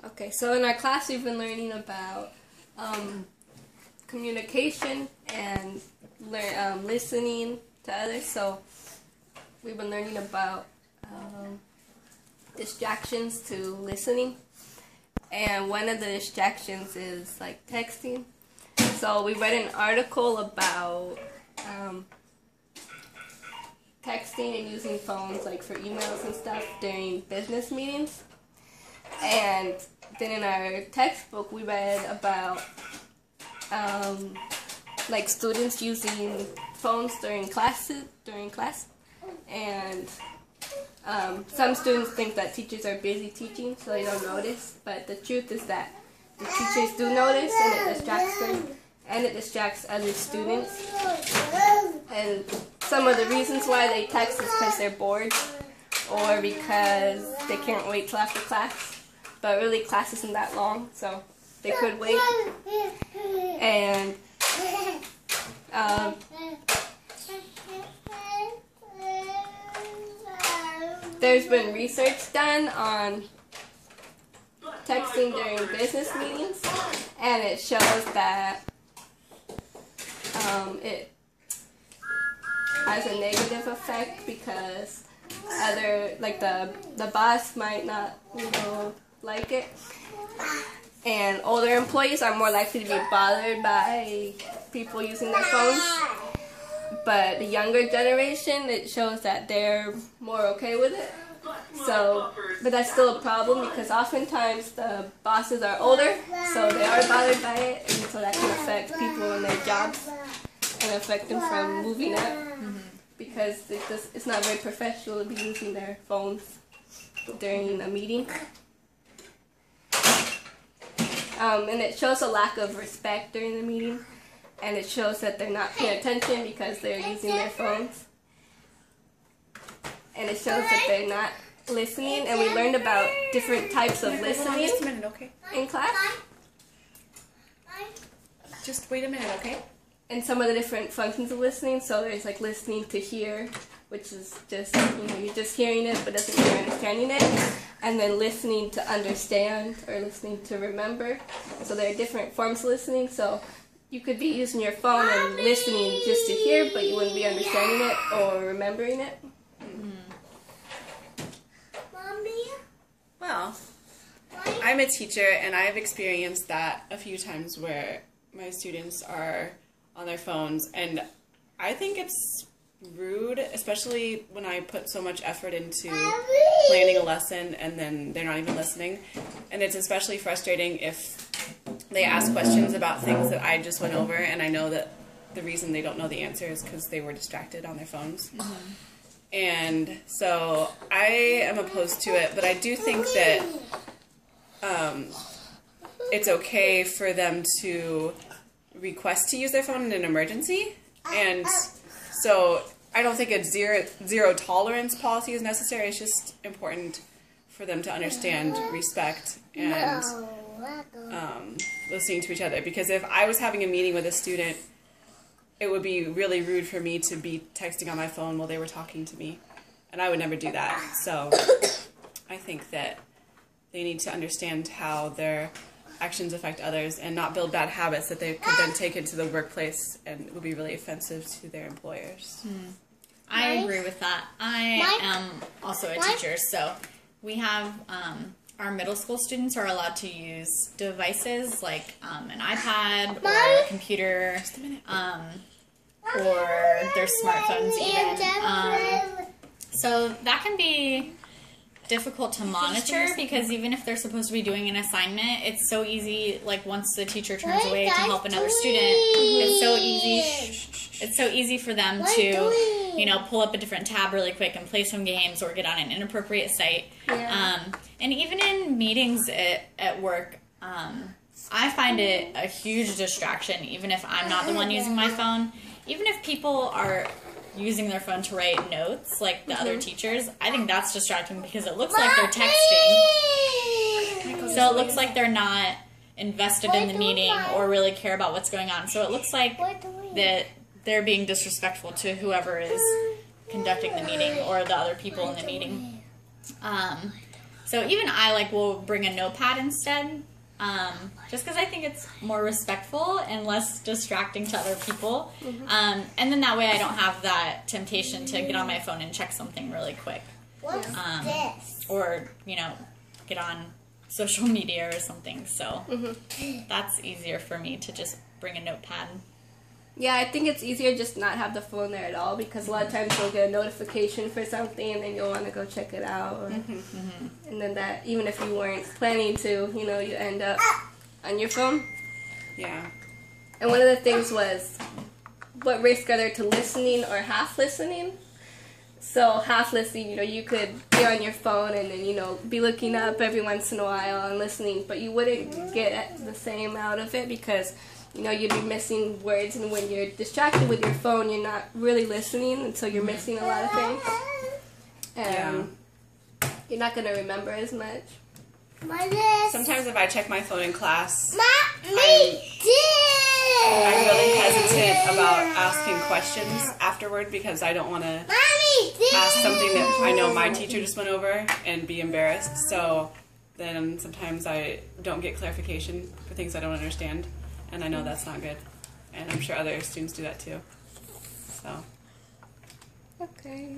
Okay, so in our class we've been learning about communication and listening to others. So we've been learning about distractions to listening, and one of the distractions is like texting. So we read an article about texting and using phones like for emails and stuff during business meetings. And then in our textbook we read about like students using phones during class, and some students think that teachers are busy teaching so they don't notice, but the truth is that the teachers do notice, and it distracts them, and it distracts other students. And some of the reasons why they text is because they're bored or because they can't wait till after class. But really, class isn't that long, so they could wait. And there's been research done on texting during business meetings, and it shows that it has a negative effect because the boss might not, like it, and older employees are more likely to be bothered by people using their phones. But the younger generation, it shows that they're more okay with it. So, but that's still a problem because oftentimes the bosses are older, so they are bothered by it, and so that can affect people in their jobs and affect them from moving up, because it's not very professional to be using their phones during a meeting. And it shows a lack of respect during the meeting, and it shows that they're not paying attention because they're using their phones. And it shows that they're not listening, and we learned about different types of listening just a minute, okay? in class. Just wait a minute, okay? And some of the different functions of listening. So there's like listening to hear, which is just, you're just hearing it but doesn't mean you're understanding it. And then listening to understand, or listening to remember. So there are different forms of listening. So you could be using your phone and listening just to hear, but you wouldn't be understanding it or remembering it. Well, I'm a teacher, and I've experienced that a few times where my students are on their phones, and I think it's rude, especially when I put so much effort into planning a lesson and then they're not even listening. And it's especially frustrating if they ask questions about things that I just went over, and I know that the reason they don't know the answer is because they were distracted on their phones. And so I am opposed to it, but I do think that it's okay for them to request to use their phone in an emergency. And so I don't think a zero tolerance policy is necessary. It's just important for them to understand respect and listening to each other. Because if I was having a meeting with a student, it would be really rude for me to be texting on my phone while they were talking to me. And I would never do that. So I think that they need to understand how their actions affect others and not build bad habits that they could then take into the workplace and would be really offensive to their employers. I agree with that. I am also a teacher, so we have our middle school students are allowed to use devices like an iPad or a computer or their smartphones even. So that can be difficult to monitor because even if they're supposed to be doing an assignment, it's so easy, like once the teacher turns away to help another student, it's so easy for them to, pull up a different tab really quick and play some games or get on an inappropriate site. Yeah. And even in meetings at work, I find it a huge distraction, even if I'm not the one using my phone. Even if people are using their phone to write notes, like the other teachers, I think that's distracting because it looks like they're texting. So it looks like they're not invested in the meeting or really care about what's going on. So it looks like that they're being disrespectful to whoever is conducting the meeting or the other people in the meeting. So even I like will bring a notepad instead, just because I think it's more respectful and less distracting to other people. And then that way I don't have that temptation to get on my phone and check something really quick. What's this? Or, you know, get on social media or something. So that's easier for me to just bring a notepad. Yeah, I think it's easier just not have the phone there at all, because a lot of times you'll get a notification for something and then you'll want to go check it out. Or, and then that, even if you weren't planning to, you know, you end up on your phone. Yeah. And one of the things was, what risk are there to listening or half listening? So half listening, you know, you could be on your phone and then, you know, be looking up every once in a while and listening, but you wouldn't get the same out of it, because you know, you'd be missing words, and when you're distracted with your phone, you're not really listening, and so you're missing a lot of things. And you're not going to remember as much. Sometimes if I check my phone in class, I'm Mommy, really hesitant about asking questions afterward, because I don't want to ask something that I know my teacher just went over and be embarrassed. So then sometimes I don't get clarification for things I don't understand. And I know that's not good. And I'm sure other students do that too. So. Okay.